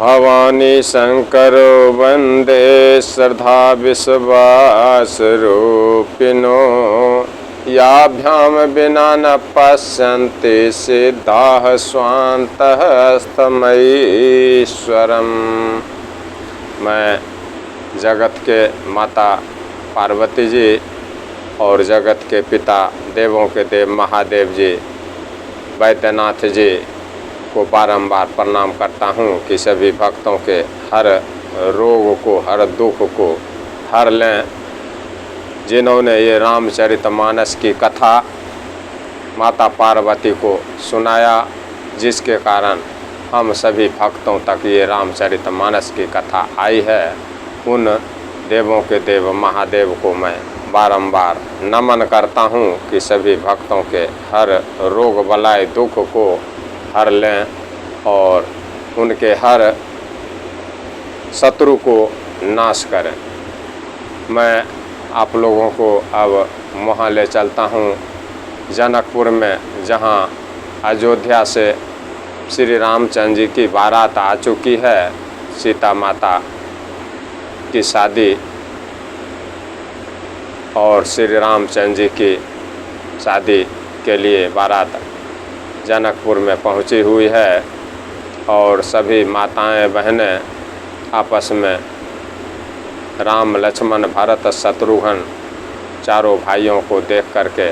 भवानी शंकरो वंदे श्रद्धा विश्वास रूपिणो याभ्याम विना न पश्यन्ति सिद्धाः स्वान्तः स्तमईश्वरम। मैं जगत के माता पार्वती जी और जगत के पिता देवों के देव महादेव जी वैद्यनाथ जी को बारंबार प्रणाम करता हूँ कि सभी भक्तों के हर रोग को, हर दुख को हर लें। जिन्होंने ये रामचरितमानस की कथा माता पार्वती को सुनाया, जिसके कारण हम सभी भक्तों तक ये रामचरितमानस की कथा आई है, उन देवों के देव महादेव को मैं बारंबार नमन करता हूँ कि सभी भक्तों के हर रोग बलाय दुख को हर लें और उनके हर शत्रु को नाश करें। मैं आप लोगों को अब वहाँ ले चलता हूँ जनकपुर में, जहाँ अयोध्या से श्री रामचंद्र जी की बारात आ चुकी है। सीता माता की शादी और श्री रामचंद्र जी की शादी के लिए बारात जनकपुर में पहुंची हुई है और सभी माताएं बहनें आपस में राम लक्ष्मण भरत शत्रुघ्न चारों भाइयों को देख करके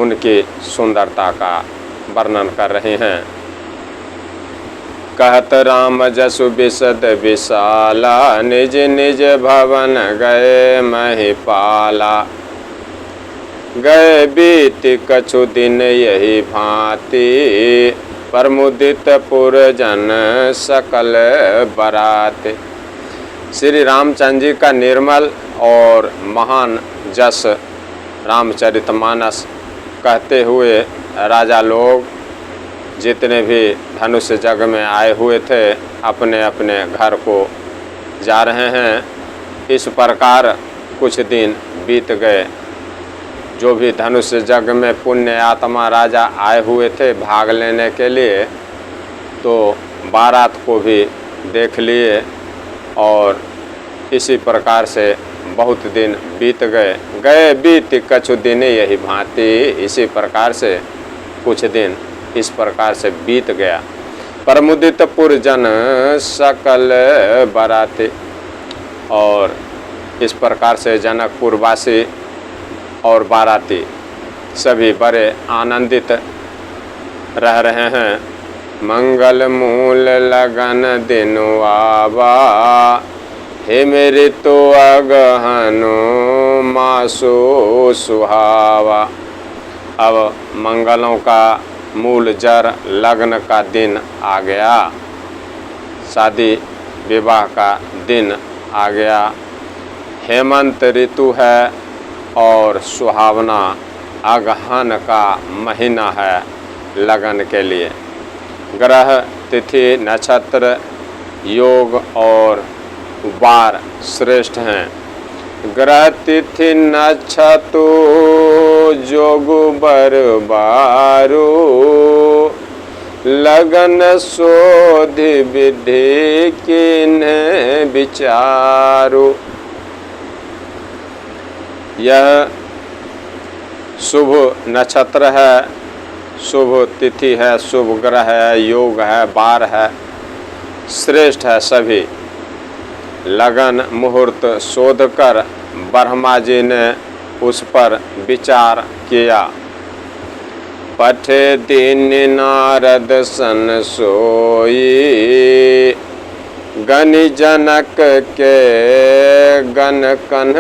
उनकी सुंदरता का वर्णन कर रहे हैं। कहत राम जसु बिशद विशाला निज निज भवन गए महिपाला। गए बीत कछु दिन यही भांति प्रमुदित पुरजन सकल बरात। श्री रामचंद्र जी का निर्मल और महान जस रामचरितमानस कहते हुए राजा लोग जितने भी धनुष जग में आए हुए थे अपने अपने घर को जा रहे हैं। इस प्रकार कुछ दिन बीत गए। जो भी धनुष जग में पुण्य आत्मा राजा आए हुए थे भाग लेने के लिए, तो बारात को भी देख लिए और इसी प्रकार से बहुत दिन बीत गए। गए बीत कछु दिन यही भांति, इसी प्रकार से कुछ दिन इस प्रकार से बीत गया। प्रमुदित पुरजन सकल बराती, और इस प्रकार से जनकपुर वासी और बाराती सभी बड़े आनंदित रह रहे हैं। मंगल मूल लगन दिन आवा हे मेरे तो अगहनो मासो सुहावा। अब मंगलों का मूल जड़ लगन का दिन आ गया, शादी विवाह का दिन आ गया। हेमंत ऋतु है और सुहावना अगहन का महीना है लगन के लिए। ग्रह तिथि नक्षत्र योग और वार श्रेष्ठ हैं। ग्रह तिथि नक्षत्र जोग बरबारो लगन शोधि विधि किन्ह विचारो। यह शुभ नक्षत्र है, शुभ तिथि है, शुभ ग्रह है, योग है, वार है, श्रेष्ठ है सभी। लगन मुहूर्त शोध कर ब्रह्मा जी ने उस पर विचार किया। पठे दीन नारद सन सोई गनि जनक के गन कन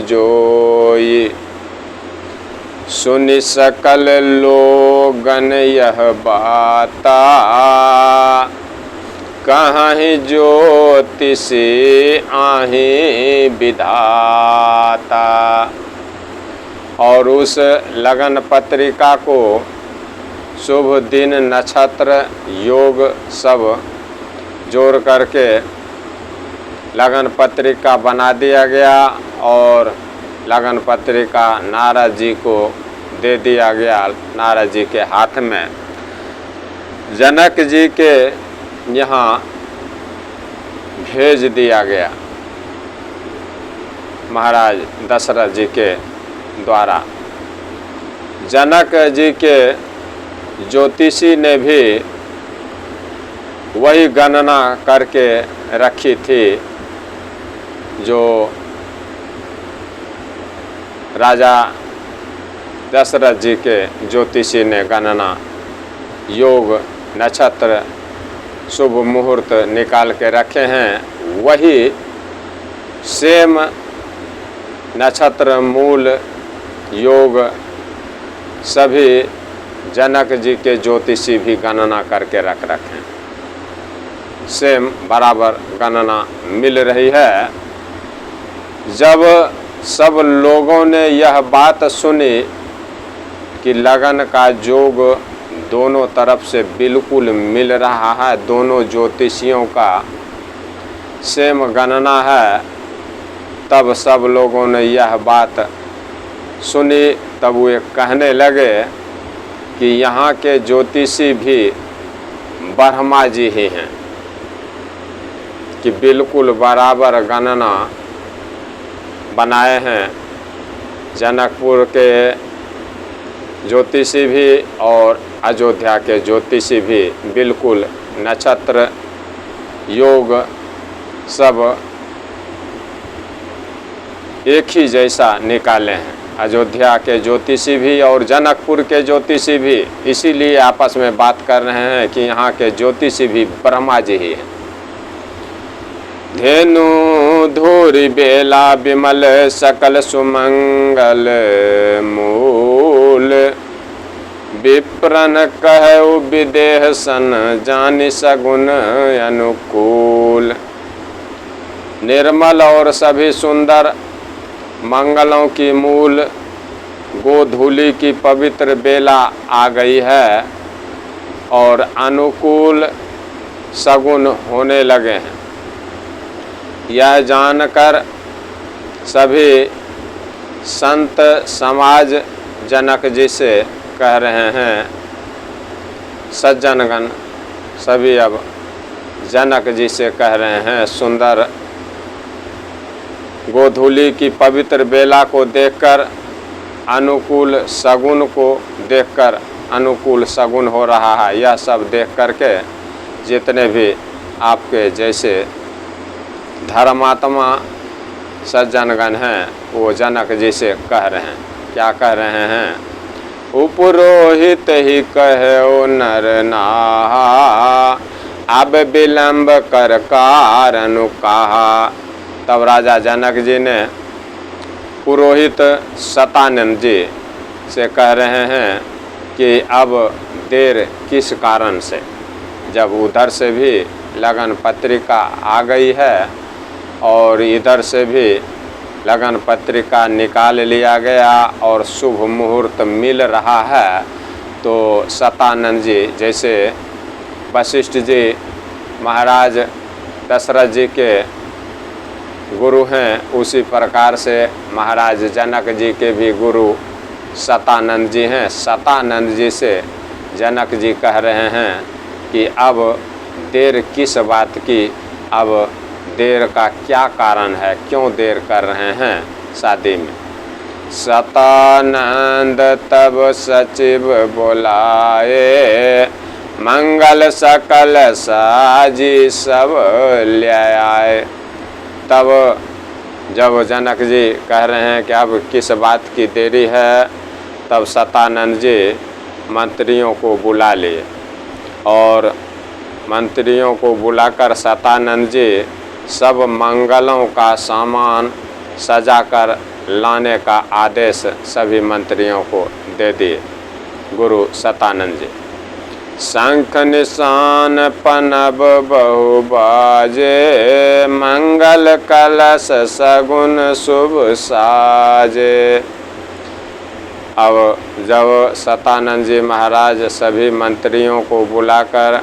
जोई। सुनि सकल लोगन यह बाता कहीं ज्योतिषी आही विधाता। और उस लगन पत्रिका को शुभ दिन नक्षत्र योग सब जोड़ करके लगन पत्रिका बना दिया गया और लगन पत्रिका नारद जी को दे दिया गया, नारद जी के हाथ में। जनक जी के यहाँ भेज दिया गया महाराज दशरथ जी के द्वारा। जनक जी के ज्योतिषी ने भी वही गणना करके रखी थी जो राजा दशरथ जी के ज्योतिषी ने गणना योग नक्षत्र शुभ मुहूर्त निकाल के रखे हैं। वही सेम नक्षत्र मूल योग सभी जनक जी के ज्योतिषी भी गणना करके रख रखे हैं। सेम बराबर गणना मिल रही है। जब सब लोगों ने यह बात सुनी कि लगन का योग दोनों तरफ से बिल्कुल मिल रहा है, दोनों ज्योतिषियों का सेम गणना है, तब सब लोगों ने यह बात सुनी। तब वे कहने लगे कि यहाँ के ज्योतिषी भी ब्रह्मा जी ही हैं, कि बिल्कुल बराबर गणना बनाए हैं। जनकपुर के ज्योतिषी भी और अयोध्या के ज्योतिषी भी बिल्कुल नक्षत्र योग सब एक ही जैसा निकाले हैं। अयोध्या के ज्योतिषी भी और जनकपुर के ज्योतिषी भी इसीलिए आपस में बात कर रहे हैं कि यहाँ के ज्योतिषी भी ब्रह्मा जी ही हैं। धेनु धूरि बेला विमल सकल सुमंगल मूल विप्रन कहु विदेह सन जानि सगुन अनुकूल। निर्मल और सभी सुंदर मंगलों की मूल गोधूली की पवित्र बेला आ गई है और अनुकूल सगुन होने लगे हैं। यह जानकर सभी संत समाज जनक जी से कह रहे हैं, सज्जनगण सभी अब जनक जी से कह रहे हैं, सुंदर गोधूली की पवित्र बेला को देखकर, अनुकूल सगुन को देखकर, अनुकूल सगुन हो रहा है, यह सब देख करके जितने भी आपके जैसे धर्मात्मा सज्जनगण हैं वो जनक जी से कह रहे हैं। क्या कह रहे हैं? उपरोहित ही कहो नर नाहा, अब विलंब कर कारण कहा। तब राजा जनक जी ने पुरोहित सतानंद जी से कह रहे हैं कि अब देर किस कारण से, जब उधर से भी लगन पत्रिका आ गई है और इधर से भी लगन पत्रिका निकाल लिया गया और शुभ मुहूर्त मिल रहा है, तो सतानंद जी जैसे वशिष्ठ जी महाराज दशरथ जी के गुरु हैं, उसी प्रकार से महाराज जनक जी के भी गुरु सतानंद जी हैं। सतानंद जी से जनक जी कह रहे हैं कि अब देर किस बात की, अब देर का क्या कारण है, क्यों देर कर रहे हैं शादी में। सतानंद तब सचिव बोलाए, मंगल सकल साजी सब ले आए। तब जब जनक जी कह रहे हैं कि अब किस बात की देरी है, तब सतानंद जी मंत्रियों को बुला लिए और मंत्रियों को बुलाकर सतानंद जी सब मंगलों का सामान सजाकर लाने का आदेश सभी मंत्रियों को दे दिए गुरु सतानंद जी। शंख निशान पनब बहु बाजे, मंगल कलश सगुन शुभ साजे। अब जब सतानंद जी महाराज सभी मंत्रियों को बुलाकर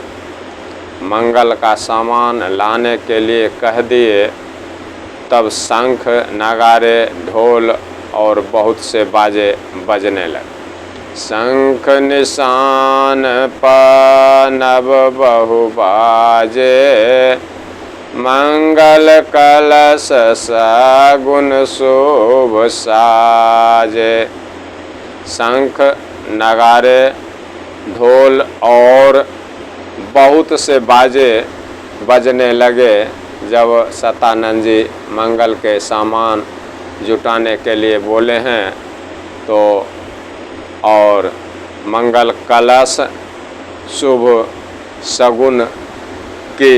मंगल का सामान लाने के लिए कह दिए, तब शंख नगारे ढोल और बहुत से बाजे बजने लगे। शंख निशान पनब बहु बाजे, मंगल कलश सगुन शुभ साजे। शंख नगारे ढोल और बहुत से बाजे बजने लगे। जब सतानंद जी मंगल के सामान जुटाने के लिए बोले हैं तो और मंगल कलश शुभ सगुन की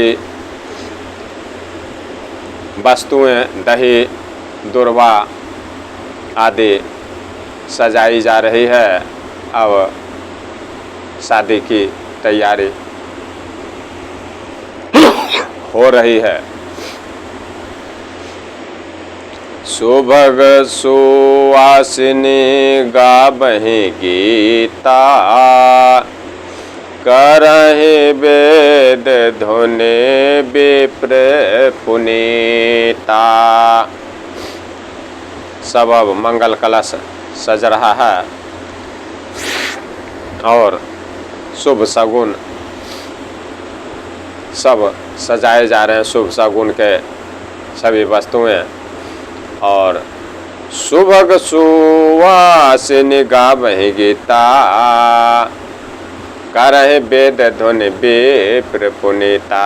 वस्तुएं दही दुर्वा आदि सजाई जा रही है। अब शादी की तैयारी हो रही है। सुभग सुवासिनी गाबहि गीता, करहि वेद धुनि विप्र पुनीता। सब अब मंगल कलश सज रहा है और शुभ सगुन सब सजाए जा रहे हैं। शुभ सगुन के सभी वस्तुएं और सुभग सुवासिनी गावहि गीता, करहि वेद ध्वनि विप्र पुनीता।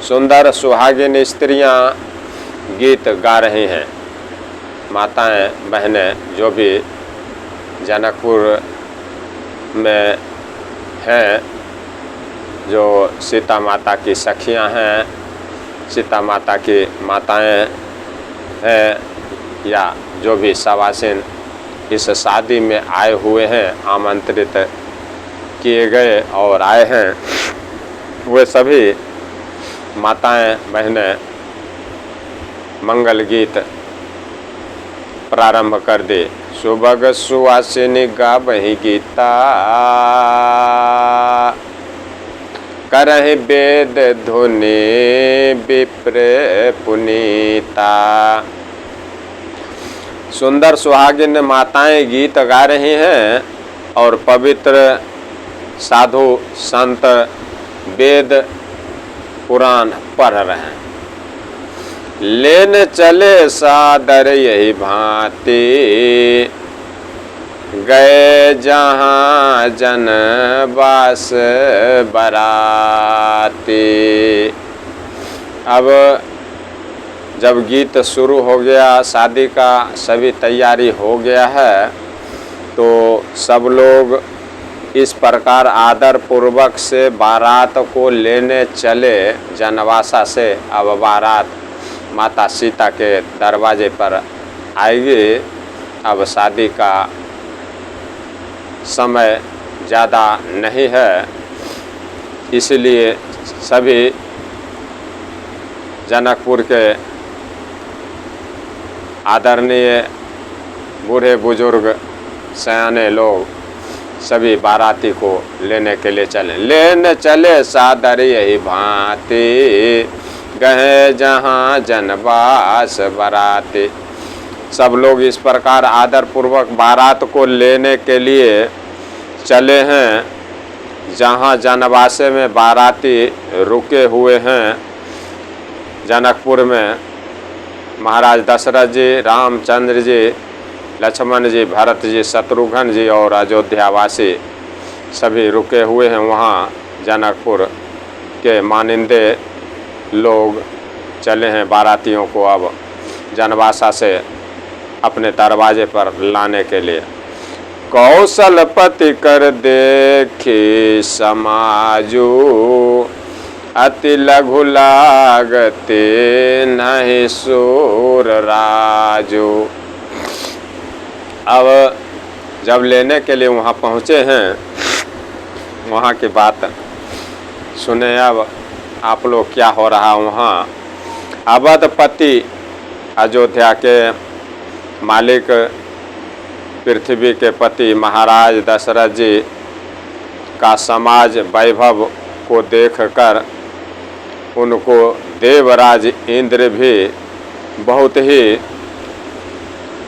सुंदर सुहागिन स्त्रियां गीत गा रही हैं। माताएं बहनें जो भी जनकपुर में हैं, जो सीता माता की सखियां हैं, सीता माता की माताएं हैं, या जो भी सवासिन इस शादी में आए हुए हैं, आमंत्रित किए गए और आए हैं, वे सभी माताएं बहनें मंगल गीत प्रारंभ कर दे। सुभग सुवासिनी गावहि गीता, करहि वेद धुनि विप्र पुनीता। सुंदर सुहागिन माताएं गीत गा रही हैं और पवित्र साधु संत वेद पुराण पढ़ रहे हैं। लेने चले सादर यही भांति, गए जहाँ जन बास बराती। अब जब गीत शुरू हो गया, शादी का सभी तैयारी हो गया है, तो सब लोग इस प्रकार आदर पूर्वक से बारात को लेने चले जनवासा से। अब बारात माता सीता के दरवाजे पर आएगी। अब शादी का समय ज़्यादा नहीं है, इसलिए सभी जनकपुर के आदरणीय बूढ़े बुजुर्ग सयाने लोग सभी बाराती को लेने के लिए चले। लेने चले सादर यही भांति, गए जहाँ जनवास बराती। सब लोग इस प्रकार आदर पूर्वक बारात को लेने के लिए चले हैं, जहाँ जनवासे में बाराती रुके हुए हैं। जनकपुर में महाराज दशरथ जी, रामचंद्र जी, लक्ष्मण जी, भरत जी, शत्रुघ्न जी और अयोध्यावासी सभी रुके हुए हैं। वहाँ जनकपुर के मानिंदे लोग चले हैं बारातियों को अब जनवासा से अपने दरवाजे पर लाने के लिए। कौशलपति कर देखी समाजू, अति लघु लागते नहीं सूर राजू। अब जब लेने के लिए वहाँ पहुँचे हैं, वहाँ की बात सुने। अब आप लोग क्या हो रहा वहाँ। अवधपति अयोध्या के मालिक, पृथ्वी के पति महाराज दशरथ जी का समाज वैभव को देखकर उनको देवराज इंद्र भी बहुत ही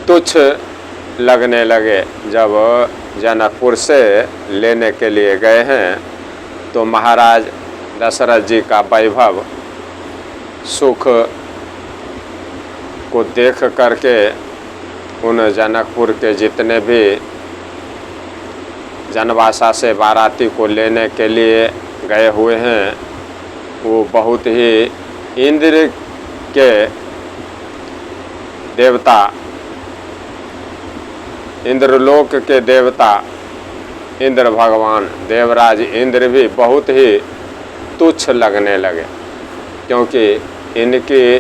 तुच्छ लगने लगे। जब जनकपुर से लेने के लिए गए हैं तो महाराज दशरथ जी का वैभव सुख को देख करके उन जनकपुर के जितने भी जनवासा से बाराती को लेने के लिए गए हुए हैं, वो बहुत ही इंद्र के देवता, इंद्रलोक के देवता इंद्र भगवान देवराज इंद्र भी बहुत ही तुच्छ लगने लगे, क्योंकि इनकी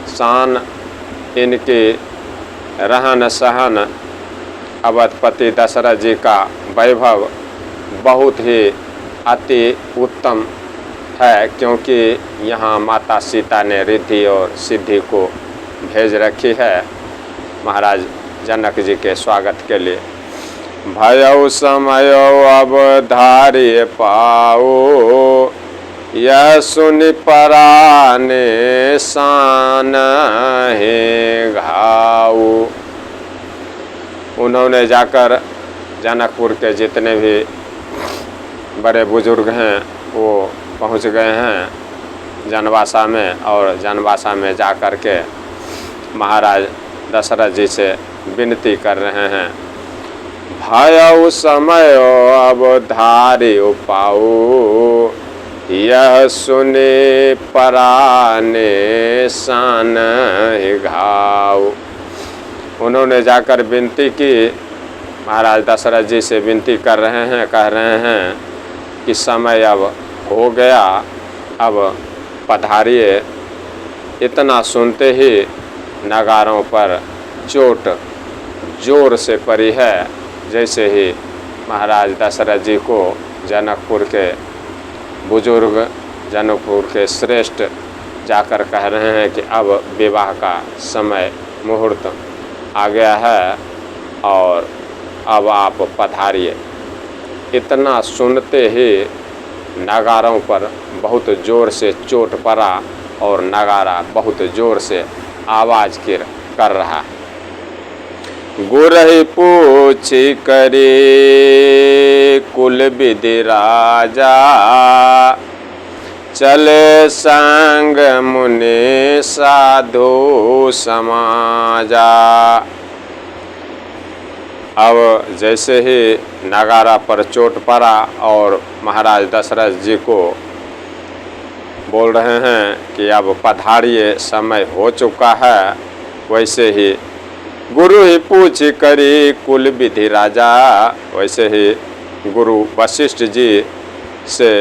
शान, इनकी रहन सहन, अवधपति दशरथ जी का वैभव बहुत ही अति उत्तम है, क्योंकि यहाँ माता सीता ने रिद्धि और सिद्धि को भेज रखी है महाराज जनक जी के स्वागत के लिए। भयउ समय अब धार्य पाओ, यह सुनि पराने सान है घाऊ। उन्होंने जाकर जनकपुर के जितने भी बड़े बुजुर्ग हैं वो पहुंच गए हैं जनवासा में, और जनवासा में जाकर के महाराज दशरथ जी से विनती कर रहे हैं। भयउ समय अब धार्य पाओ, यह सुने पराने सान घाव। उन्होंने जाकर विनती की, महाराज दशरथ जी से विनती कर रहे हैं, कह रहे हैं कि समय अब हो गया, अब पधारिए। इतना सुनते ही नगारों पर चोट जोर से पड़ी है, जैसे ही महाराज दशरथ जी को जनकपुर के बुजुर्ग, जनकपुर के श्रेष्ठ जाकर कह रहे हैं कि अब विवाह का समय मुहूर्त आ गया है और अब आप पधारिए। इतना सुनते ही नगारों पर बहुत ज़ोर से चोट पड़ा और नगारा बहुत ज़ोर से आवाज़ कर रहा है। गुरहि पूछी करे कुल विधि राजा, चले संग मुनि साधु समाजा। अब जैसे ही नगारा पर चोट पड़ा और महाराज दशरथ जी को बोल रहे हैं कि अब पधारिए, समय हो चुका है, वैसे ही गुरु ही पूछ करी कुल विधि राजा। वैसे ही गुरु वशिष्ठ जी से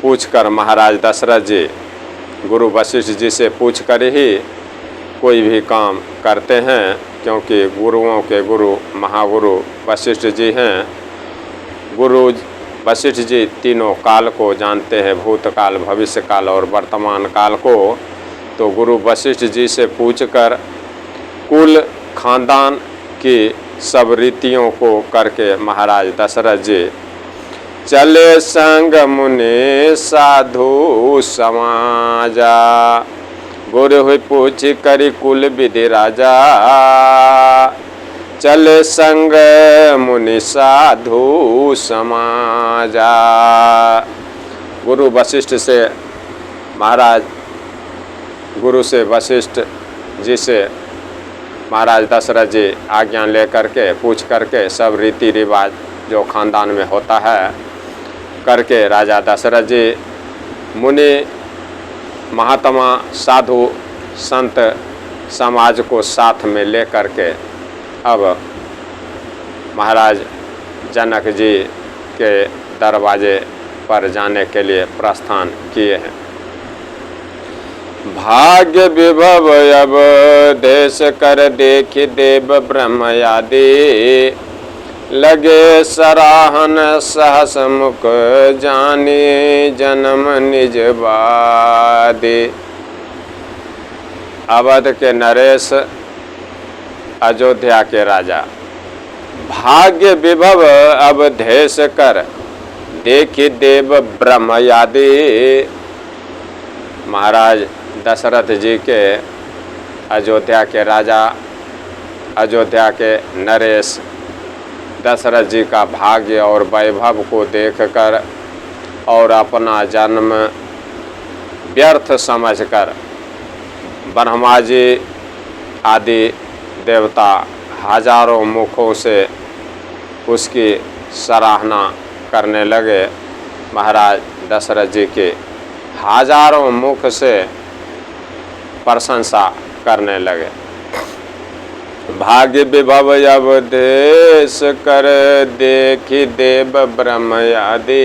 पूछकर महाराज दशरथ जी गुरु वशिष्ठ जी से पूछ कर ही कोई भी काम करते हैं, क्योंकि गुरुओं के गुरु महागुरु वशिष्ठ जी हैं। गुरु वशिष्ठ जी तीनों काल को जानते हैं, भूतकाल, भविष्यकाल और वर्तमान काल को। तो गुरु वशिष्ठ जी से पूछकर कुल खानदान की सब रीतियों को करके महाराज दशरथ जी चले संग मुनि साधु समाजा। गुरु हुई पूछ करी कुल विधि राजा, चले संग मुनि साधु समाजा। गुरु वशिष्ठ से महाराज गुरु से वशिष्ठ जी से महाराज दशरथ जी आज्ञा लेकर के पूछ करके सब रीति रिवाज जो खानदान में होता है करके राजा दशरथ जी मुनि महात्मा साधु संत समाज को साथ में ले करके अब महाराज जनक जी के दरवाजे पर जाने के लिए प्रस्थान किए हैं। भाग्य विभव अब देश कर देखि देव ब्रह्म आदि, लगे सराहन सहस मुख जाने जन्म निज बादे। अवध के नरेश, अयोध्या के राजा, भाग्य विभव अब देश कर देखि देव ब्रह्म आदि। महाराज दशरथ जी के अयोध्या के राजा, अयोध्या के नरेश दशरथ जी का भाग्य और वैभव को देखकर और अपना जन्म व्यर्थ समझकर ब्रह्मा जी आदि देवता हजारों मुखों से उसकी सराहना करने लगे। महाराज दशरथ जी की हजारों मुख से प्रशंसा करने लगे। भाग्य विभव अवधेश कर देखी देव ब्रह्म आदि,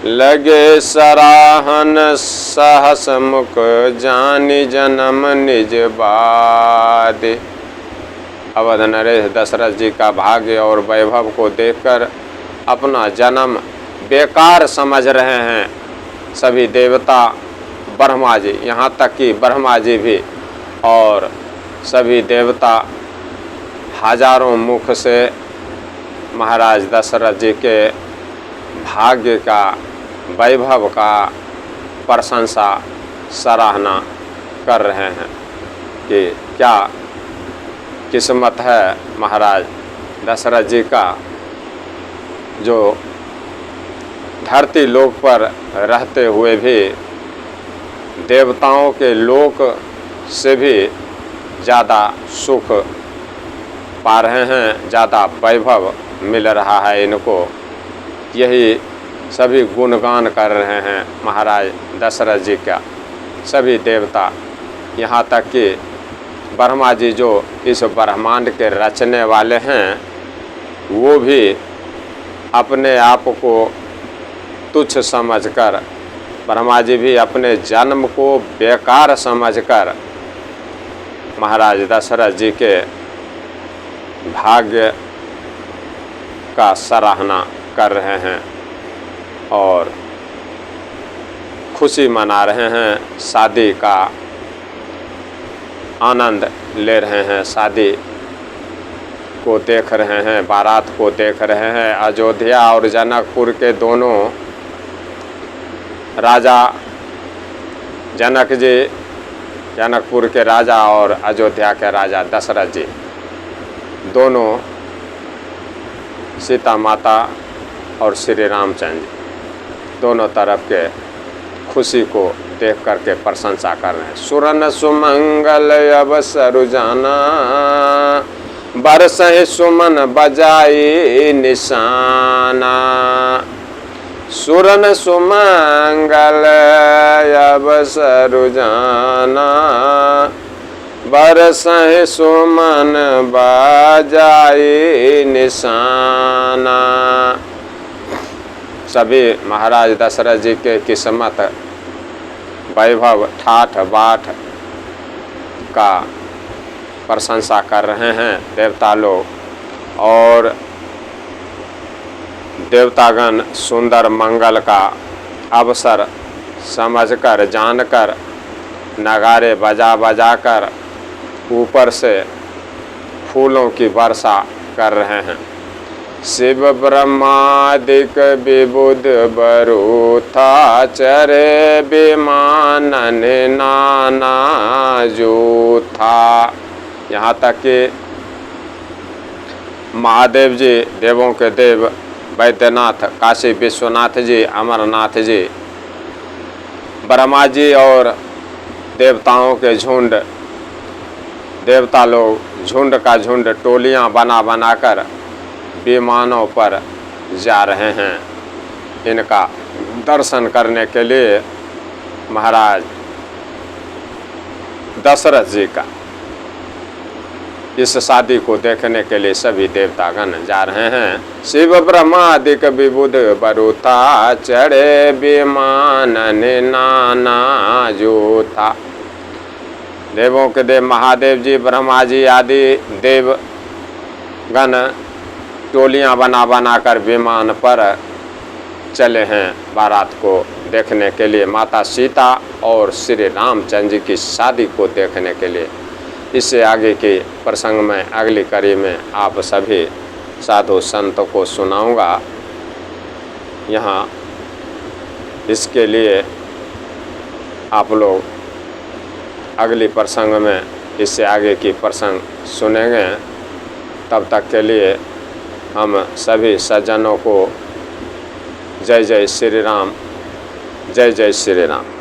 लगे सराहन सहस मुख जानी जन्म निज बादि। अवध नरेश दशरथ जी का भाग्य और वैभव को देखकर अपना जन्म बेकार समझ रहे हैं सभी देवता, ब्रह्मा जी, यहाँ तक कि ब्रह्मा जी भी और सभी देवता हजारों मुख से महाराज दशरथ जी के भाग्य का, वैभव का प्रशंसा सराहना कर रहे हैं कि क्या किस्मत है महाराज दशरथ जी का, जो धरती लोक पर रहते हुए भी देवताओं के लोक से भी ज़्यादा सुख पा रहे हैं, ज़्यादा वैभव मिल रहा है इनको। यही सभी गुणगान कर रहे हैं महाराज दशरथ जी का सभी देवता। यहाँ तक कि ब्रह्मा जी जो इस ब्रह्मांड के रचने वाले हैं, वो भी अपने आप को तुच्छ समझकर, ब्रह्मा जी भी अपने जन्म को बेकार समझकर महाराज दशरथ जी के भाग्य का सराहना कर रहे हैं और खुशी मना रहे हैं, शादी का आनंद ले रहे हैं, शादी को देख रहे हैं, बारात को देख रहे हैं। अयोध्या और जनकपुर के दोनों राजा, जनक जी जनकपुर के राजा और अयोध्या के राजा दशरथ जी, दोनों सीता माता और श्री रामचंद्र जी दोनों तरफ के खुशी को देख करके प्रशंसा कर रहे हैं। सुरन सुमंगल अवसर जाना, बरसहि सुमन बजाई निशाना। सुरन सुमंगल अवसर जाना, बरसहि सुमन बजाई निशाना। सभी महाराज दशरथ जी के किस्मत, वैभव, ठाठ बाट का प्रशंसा कर रहे हैं देवता लोग। और देवतागण सुंदर मंगल का अवसर समझकर, जानकर नगारे बजा बजा कर ऊपर से फूलों की वर्षा कर रहे हैं। शिव ब्रह्मादिक विबुध बरूथा, चरे विमानन नाना जूथा। यहाँ तक कि महादेव जी, देवों के देव वैद्यनाथ, काशी विश्वनाथ जी, अमरनाथ जी, ब्रह्मा जी और देवताओं के झुंड, देवता लोग झुंड का झुंड टोलियां बना बनाकर विमानों पर जा रहे हैं इनका दर्शन करने के लिए। महाराज दशरथ जी का इस शादी को देखने के लिए सभी देवतागण जा रहे हैं। शिव ब्रह्मादिक विबुध बरूथा, चढ़े विमानन नाना जूथा। देवों के देव महादेव जी, ब्रह्मा जी आदि देवगण टोलियां बना बनाकर विमान पर चले हैं बारात को देखने के लिए, माता सीता और श्री रामचंद्र जी की शादी को देखने के लिए। इससे आगे के प्रसंग में अगली कड़ी में आप सभी साधु संतों को सुनाऊंगा। यहाँ इसके लिए आप लोग अगली प्रसंग में इससे आगे की प्रसंग सुनेंगे। तब तक के लिए हम सभी सज्जनों को जय जय श्री राम जय जय श्री राम।